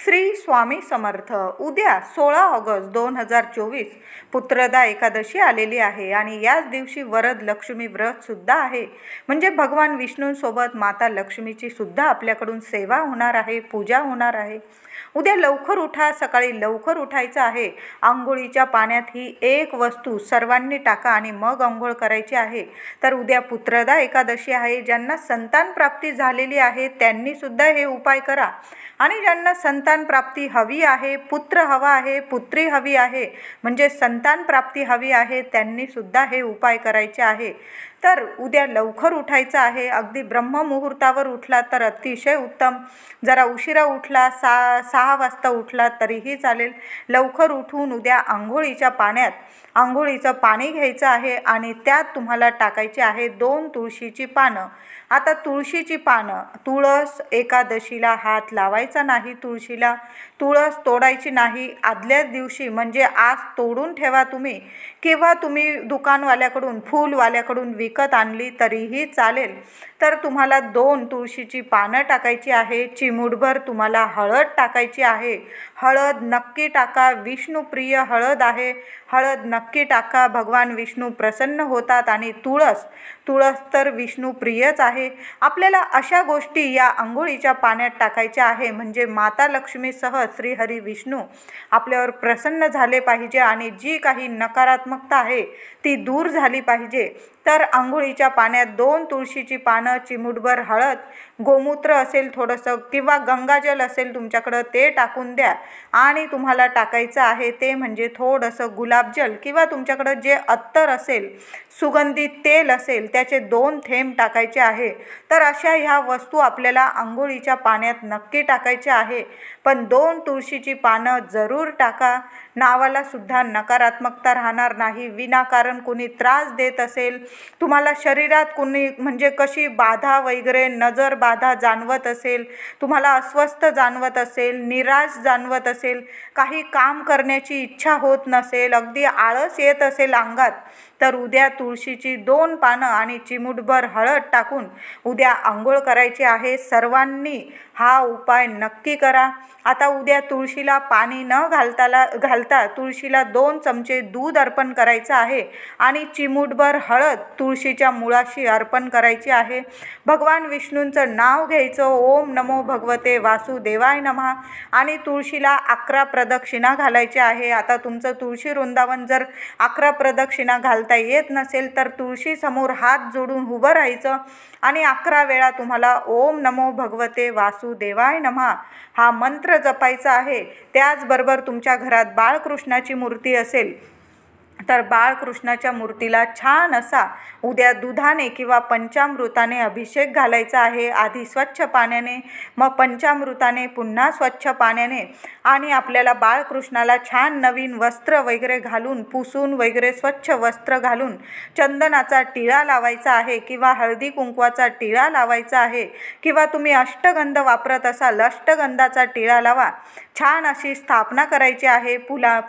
श्री स्वामी समर्थ. उद्या 16 ऑगस्ट 2024 पुत्रदा एकादशी आलेली आहे आणि याच दिवशी वरद लक्ष्मी व्रत सुद्धा आहे. म्हणजे भगवान विष्णूंसोबत माता लक्ष्मीची सुद्धा आपल्याकडून सेवा होणार आहे, पूजा होणार आहे. उद्या लवकर उठा, सकाळी लवकर उठायचं आहे. आंघोळीच्या पाण्यात ही एक वस्तू सर्वांनी टाका आणि मग आंघोळ करायची आहे. तर उद्या पुत्रदा एकादशी आहे. ज्यांना संतान प्राप्ती झालेली आहे त्यांनी सुद्धा हे उपाय करा आणि ज्यांना संतान प्राप्ती हवी आहे, पुत्र हवा आहे, पुत्री हवी आहे, म्हणजे संतान प्राप्ती हवी आहे, त्यांनी सुद्धा हे उपाय करायचे आहे. तर उद्या लवकर उठायचं आहे. अगदी ब्रह्ममुहूर्तावर उठला तर अतिशय उत्तम. जरा उशिरा उठला, 6 वाजता उठला तरीही चालेल. लवकर उठून उद्या आंघोळीचं पाणी घ्यायचं आहे आणि त्यात तुम्हाला टाकायचे आहे 2 तुळशीची पानं. आता तुळशीची पानं, तुळस एकादशीला हात लावायचा नाही. तुळस तोडायची नाही. आदल्याच दिवशी म्हणजे आज तोडून ठेवा तुम्ही, किंवा तुम्ही दुकानवाल्याकडून, फूलवाल्याकडून विकत आणली तरीही चालेल. तर तुम्हाला 2 तुळशीची पानं टाकायची आहे. चिमूटभर तुम्हाला हळद टाकायची आहे. हळद नक्की टाका, विष्णुप्रिय हळद आहे. हळद नक्की टाका, भगवान विष्णू प्रसन्न होतात. आणि तुळस तर विष्णुप्रियच आहे. आपल्याला अशा गोष्टी या आंघोळीच्या पाण्यात टाकायच्या आहे म्हणजे माता लक्ष्मीसह श्रीहरी विष्णू आपल्यावर प्रसन्न झाले पाहिजे आणि जी काही नकारात्मकता आहे ती दूर झाली पाहिजे. तर आंघोळीच्या पाण्यात 2 तुळशीची पानं, चिमूटभर हळद, गोमूत्र असेल थोडंसं किंवा गंगाजल असेल तुमच्याकडं ते टाकून द्या. आणि तुम्हाला टाकायचं आहे ते म्हणजे थोडंसं गुलाबजल किंवा तुमच्याकडं जे अत्तर असेल, सुगंधित तेल असेल त्याचे 2 थेंब टाकायचे आहे. तर अशा ह्या वस्तू आपल्याला आंघोळीच्या पाण्यात नक्की टाकायच्या आहे. पण 2 तुळशीची पानं जरूर टाका. नावाला सुद्धा नकारात्मकता राहणार नाही. विनाकारण कोणी त्रास देत असेल, तुम्हाला शरीरात कोणी म्हणजे कशी बाधा वगैरे, नजर बाधा जाणवत असेल, तुम्हाला अस्वस्थ जाणवत असेल, निराश जाणवत असेल, काही काम करण्याची इच्छा होत नसेल, अगदी आळस येत असेल अंगात, तर उद्या तुळशीची 2 पानं आणि चिमूटभर हळद टाकून उद्या आंघोळ करायची आहे. सर्वांनी हा उपाय नक्की करा. आता उद्या तुळशीला पाणी न घालता तुळशीला 2 चमचे दूध अर्पण करायचं आहे आणि चिमूटभर हळद तुळशीच्या मुळाशी अर्पण करायची आहे. भगवान विष्णूंचं नाव घ्यायचं, ओम नमो भगवते वासुदेवाय नमः, आणि तुळशीला 11 प्रदक्षिणा घालायच्या आहे. आता तुमचं तुळशी वृंदावन जर 11 प्रदक्षिणा घालता येत नसेल तर तुळशीसमोर हात जोडून उभं राहायचं आणि 11 वेळा तुम्हाला ओम नमो भगवते वासुदेवाय नमः हा मंत्र जपायचा आहे. त्याचबरोबर तुमच्या घरात बाळकृष्णाची मूर्ती असेल तर बाळकृष्णाच्या मूर्तीला छान असा उद्या दुधाने किंवा पंचामृताने अभिषेक घालायचा आहे. आधी स्वच्छ पाण्याने, मग पंचामृताने, पुन्हा स्वच्छ पाण्याने. आणि आपल्याला बाळकृष्णाला छान नवीन वस्त्र वगैरे घालून, पुसून वगैरे स्वच्छ वस्त्र घालून चंदनाचा टिळा लावायचा आहे किंवा हळदी कुंकवाचा टिळा लावायचा आहे, किंवा तुम्ही अष्टगंध वापरत असाल अष्टगंधाचा टिळा लावा. छान अशी स्थापना करायची आहे.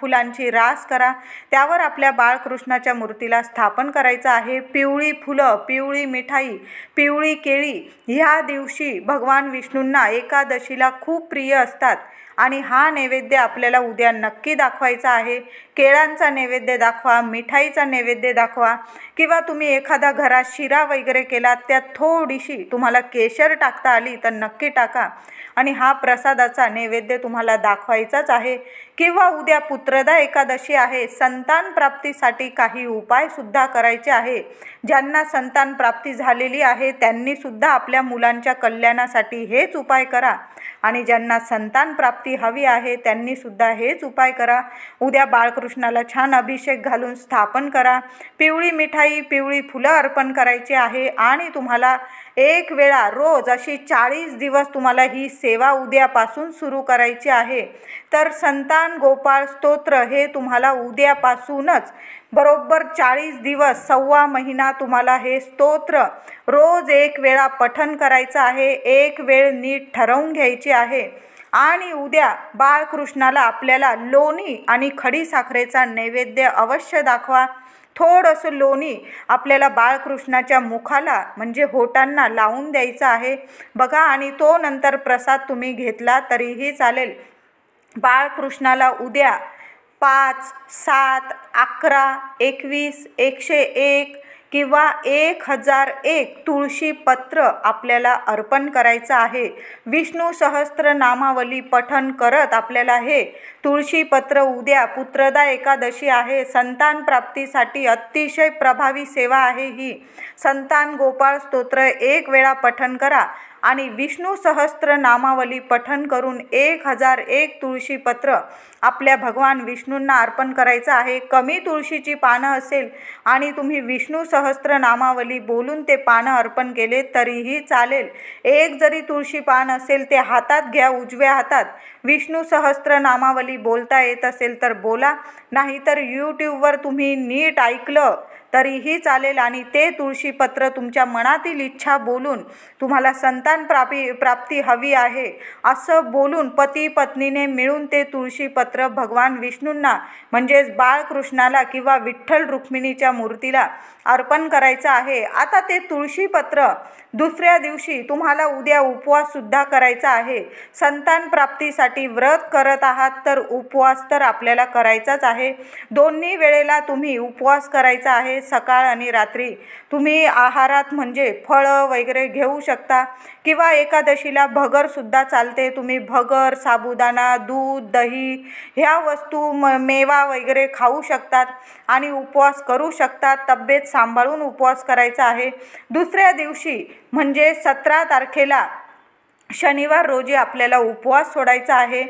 फुलांची रास करा. त्यावर आपल्या बाळकृष्णाच्या मूर्तीला स्थापन करायचं आहे. पिवळी फुलं, पिवळी मिठाई, पिवळी केळी ह्या दिवशी भगवान विष्णूंना एकादशीला खूप प्रिय असतात आणि हा नैवेद्य आपल्याला उद्या नक्की दाखवायचा आहे. केळांचा नैवेद्य दाखवा, मिठाईचा नैवेद्य दाखवा, किंवा तुम्ही एखादा घरात शिरा वगैरे केला त्यात थोडीशी तुम्हाला केशर टाकता आली तर नक्की टाका आणि हा प्रसादाचा नैवेद्य तुम्हाला दाखवायचाच आहे. किंवा उद्या पुत्रदा एकादशी आहे. संतान प्राप्तीसाठी काही उपाय सुद्धा करायचे आहे. ज्यांना संतान प्राप्ती झालेली आहे त्यांनी सुद्धा आपल्या मुलांच्या कल्याणासाठी हेच उपाय करा आणि ज्यांना संतान प्राप्ती हवी आहे त्यांनी सुद्धा हेच उपाय करा. उद्या बाळकृष्णाला छान अभिषेक घालून स्थापन करा. पिवळी मिठाई, पिवळी फुलं अर्पण करायची आहे आणि तुम्हाला 1 वेळा रोज अशी 40 दिवस तुम्हाला ही सेवा उद्यापासून सुरू करायची आहे. तर संतान गोपाळ स्तोत्र हे तुम्हाला उद्यापासूनच बरोबर 40 दिवस, 1.25 महिना तुम्हाला हे स्तोत्र रोज 1 वेळा पठण करायचं आहे. 1 वेळ नीट ठरवून घ्यायची आहे. आणि उद्या बाळकृष्णाला आपल्याला लोणी आणि खडीसाखरेचा नैवेद्य अवश्य दाखवा. थोडंसं लोणी आपल्याला बाळकृष्णाच्या मुखाला म्हणजे होटांना लावून द्यायचं आहे बघा. आणि तो नंतर प्रसाद तुम्ही घेतला तरीही चालेल. बाळकृष्णाला उद्या 5, 7, 11, 21, 101 किंवा 1001 तुळशी पत्र आपल्याला अर्पण करायचं आहे। विष्णू सहस्त्रनामावली पठण करत आपल्याला हे तुळशी पत्र उद्या पुत्रदा एकादशी आहे, संतान प्राप्तीसाठी अतिशय प्रभावी सेवा आहे ही। संतान गोपाळ स्तोत्र 1 वेळा पठण करा आणि विष्णू सहस्त्रनामावली पठण करून 1001 तुळशी पत्र आपल्या भगवान विष्णूंना अर्पण करायचं आहे। कमी तुळशीची पानं असेल आणि तुम्ही विष्णू सहस्त्रनामावली बोलून ते पानं अर्पण केले तरीही चालेल। एक जरी तुळशी पान असेल ते हातात घ्या, उजव्या हातात। विष्णू सहस्त्रनामावली बोलता येत असेल तर बोला, नाहीतर यूट्यूबवर तुम्ही नीट ऐकलं तरीही चालेल आणि ते तुळशीपत्र तुमच्या मनातील इच्छा बोलून तुम्हाला संतान प्राप्ती हवी आहे असं बोलून पती पत्नीने मिळून ते तुळशीपत्र भगवान विष्णूंना म्हणजेच बाळकृष्णाला किंवा विठ्ठल रुक्मिणीच्या मूर्तीला अर्पण करायचं आहे। आता ते तुळशीपत्र दुसऱ्या दिवशी तुम्हाला उद्या उपवास सुद्धा करायचा आहे। संतान प्राप्तीसाठी व्रत करत आहात तर उपवास तर आपल्याला करायचाच आहे। दोन्ही वेळेला तुम्ही उपवास करायचा आहे, सकाळ आणि रात्री। तुम्ही आहारात म्हणजे फळं वगैरे घेऊ शकता किंवा एकादशीला भगर सुद्धा चालते। तुम्ही भगर, साबुदाणा, दूध, दही ह्या वस्तू मेवा वगैरे खाऊ शकतात आणि उपवास करू शकतात। तब्येत सांभाळून उपवास करायचा आहे। दुसऱ्या दिवशी म्हणजे 17 तारखेला शनिवार रोजी आपल्याला उपवास सोडायचा आहे।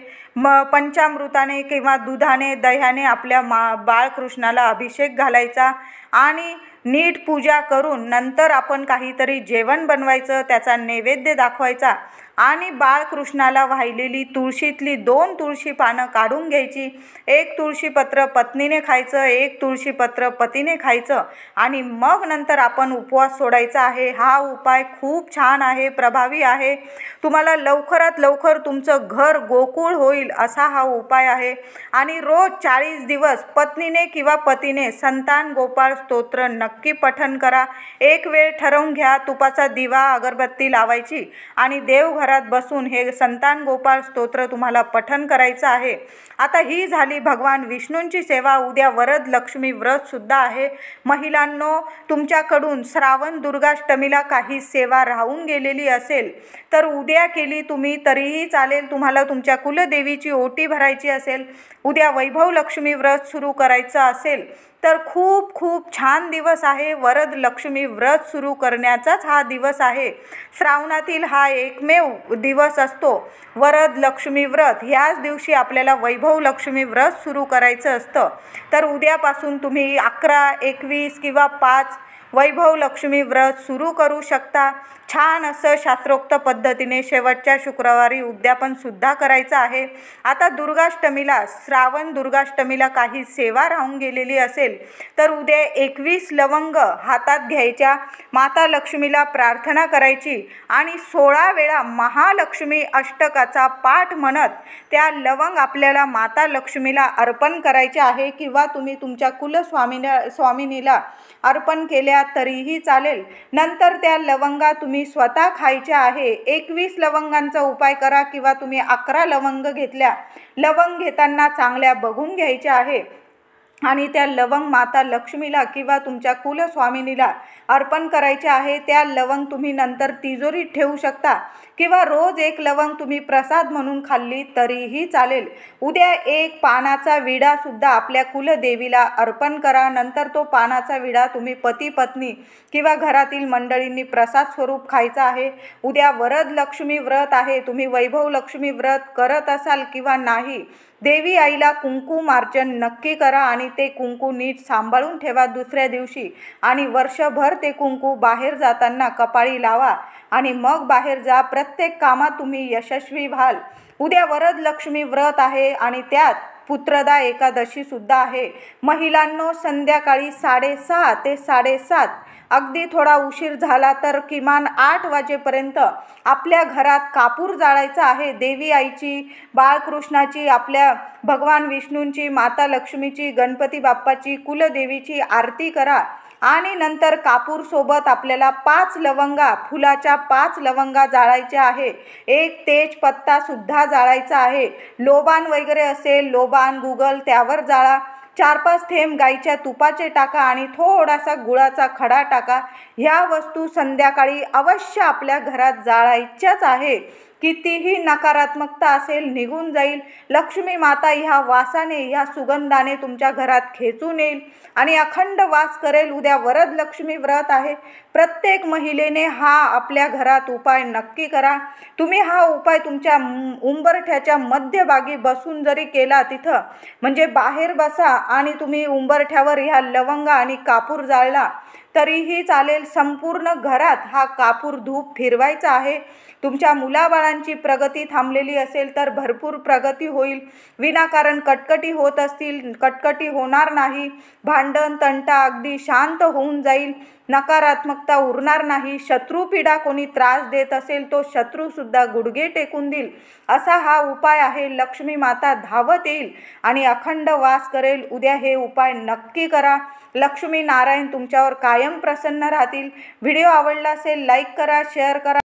पंचामृताने किंवा दुधाने, दह्याने आपल्या बाळकृष्णाला अभिषेक घालायचा आणि नीट पूजा करून नंतर आपण काहीतरी जेवण बनवायचं, त्याचा नैवेद्य दाखवायचा आणि बाळकृष्णाला वाहिलेली तुळशीतली 2 तुळशी पानं काढून घ्यायची। 1 तुळशीपत्र पत्नीने खायचं, 1 तुळशीपत्र पतीने खायचं आणि मग नंतर आपण उपवास सोडायचा आहे। हा उपाय खूप छान आहे, प्रभावी आहे। तुम्हाला लवकरात लवकर तुमचं घर गोकुळ होईल असा हा उपाय आहे। आणि रोज 40 दिवस पत्नीने किंवा पतीने संतान गोपाळ स्तोत्र नक्की पठण करा। एक वेळ ठरवून घ्या, तुपाचा दिवा अगरबत्ती लावायची आणि देवघरात बसून हे संतान गोपाळ स्तोत्र तुम्हाला पठण करायचं आहे। आता ही झाली भगवान विष्णूंची सेवा। उद्या वरद लक्ष्मी व्रत सुद्धा आहे। महिलांनो, तुमच्याकडून श्रावण दुर्गाष्टमीला काही सेवा राहून गेलेली असेल तर उद्या केली तुम्ही तरीही चालेल। तुम्हाला तुमच्या कुलदेवीची ओटी भरायची असेल, उद्या वैभव लक्ष्मी व्रत सुरू करायचं असेल तर खूप खूप छान दिवस आहे। वरद लक्ष्मी व्रत सुरू करण्याचाच हा दिवस आहे। श्रावणातील हा एकमेव दिवस असतो वरद लक्ष्मी व्रत। ह्याच दिवशी आपल्याला वैभव लक्ष्मी व्रत सुरू करायचं असतं। तर उद्यापासून तुम्ही 11, 21 किंवा 5 वैभव लक्ष्मी व्रत सुरू करू शकता। छान असं शास्त्रोक्त पद्धतीने शेवटच्या शुक्रवारी उद्यापन सुद्धा करायचं आहे। आता दुर्गाष्टमीला, श्रावण दुर्गाष्टमीला काही सेवा राहून गेलेली असेल तर उद्या 21 लवंग हातात घ्यायच्या, माता लक्ष्मीला प्रार्थना करायची आणि 16 वेळा महालक्ष्मी अष्टकाचा पाठ म्हणत त्या लवंग आपल्याला माता लक्ष्मीला अर्पण करायचे आहे किंवा तुम्ही तुमच्या स्वामिनीला अर्पण केल्या तरीही चालेल। नंतर त्या लवंगा तुम्ही स्वतः खायच्या आहे। 21 लवंगांचा उपाय करा किंवा तुम्ही 11 लवंग घेतल्या, लवंग घेताना चांगल्या बघून घ्यायच्या आहे आणि त्या लवंग माता लक्ष्मीला किंवा तुमच्या कुलस्वामिनीला अर्पण करायचे आहे। त्या लवंग तुम्ही नंतर तिजोरीत ठेवू शकता किंवा रोज 1 लवंग तुम्ही प्रसाद म्हणून खाल्ली तरीही चालेल। उद्या 1 पानाचा विडा सुद्धा आपल्या कुलदेवीला अर्पण करा। नंतर तो पानाचा विडा तुम्ही पती पत्नी किंवा घरातील मंडळींनी प्रसाद स्वरूप खायचा आहे। उद्या वरद लक्ष्मी व्रत आहे। तुम्ही वैभव लक्ष्मी व्रत करत असाल किंवा नाही, देवी आईला कुंकुमार्चन नक्की करा आणि ते कुंकू नीट सांभाळून ठेवा दुसऱ्या दिवशी आणि वर्षभर ते कुंकू बाहेर जाताना कपाळी लावा आणि मग बाहेर जा। प्रत्येक कामात तुम्ही यशस्वी व्हाल। उद्या वरद लक्ष्मी व्रत आहे आणि त्यात पुत्रदा एकादशी सुद्धा आहे। महिलांनो, संध्याकाळी 6:30 ते 7:30 अगदी थोडा उशीर झाला तर किमान 8 वाजेपर्यंत आपल्या घरात कापूर जाळायचा आहे। देवी आईची, बाळकृष्णाची, आपल्या भगवान विष्णूंची, माता लक्ष्मीची, गणपती बाप्पाची, कुलदेवीची आरती करा आणि नंतर कापूरसोबत आपल्याला 5 लवंगा, फुलाच्या 5 लवंगा जाळायच्या आहे. एक तेजपत्तासुद्धा जाळायचा आहे. लोबान वगैरे असेल, लोबान गुगल त्यावर जाळा. 4-5 थेंब गाईच्या तुपाचे टाका आणि थोडासा गुळाचा खडा टाका. ह्या वस्तू संध्याकाळी अवश्य आपल्या घरात जाळायच्याच आहे. कितीही नकारात्मकता असेल निघून जाईल. लक्ष्मी माता ह्या वासाने, ह्या सुगंधाने तुमच्या घरात खेचून येईल आणि अखंड वास करेल. उद्या वरदलक्ष्मी व्रत आहे. प्रत्येक महिलेने हा आपल्या घरात उपाय नक्की करा. तुम्ही हा उपाय तुमच्या उंबरठ्याच्या मध्यभागी बसून जरी केला, तिथं म्हणजे बाहेर बसा आणि तुम्ही उंबरठ्यावर ह्या लवंगा आणि कापूर जाळला तरीही चालेल. संपूर्ण घरात हा कापूर धूप फिरवायचा आहे. तुमच्या मुलाबाळांची प्रगती थांबलेली असेल तर भरपूर प्रगती होईल. विनाकारण कटकटी होत असतील, कटकटी होणार नाही. भांडण तंटा अगदी शांत होऊन जाईल. नकारात्मकता उरणार नाही. शत्रुपीडा कोणी त्रास देत असेल तो शत्रूसुद्धा गुडघे टेकून देईल. असा हा उपाय आहे. लक्ष्मी माता धावत येईल आणि अखंड वास करेल. उद्या हे उपाय नक्की करा. लक्ष्मी नारायण तुमच्यावर कायम प्रसन्न राहतील. व्हिडिओ आवडला असेल लाईक करा, शेअर करा.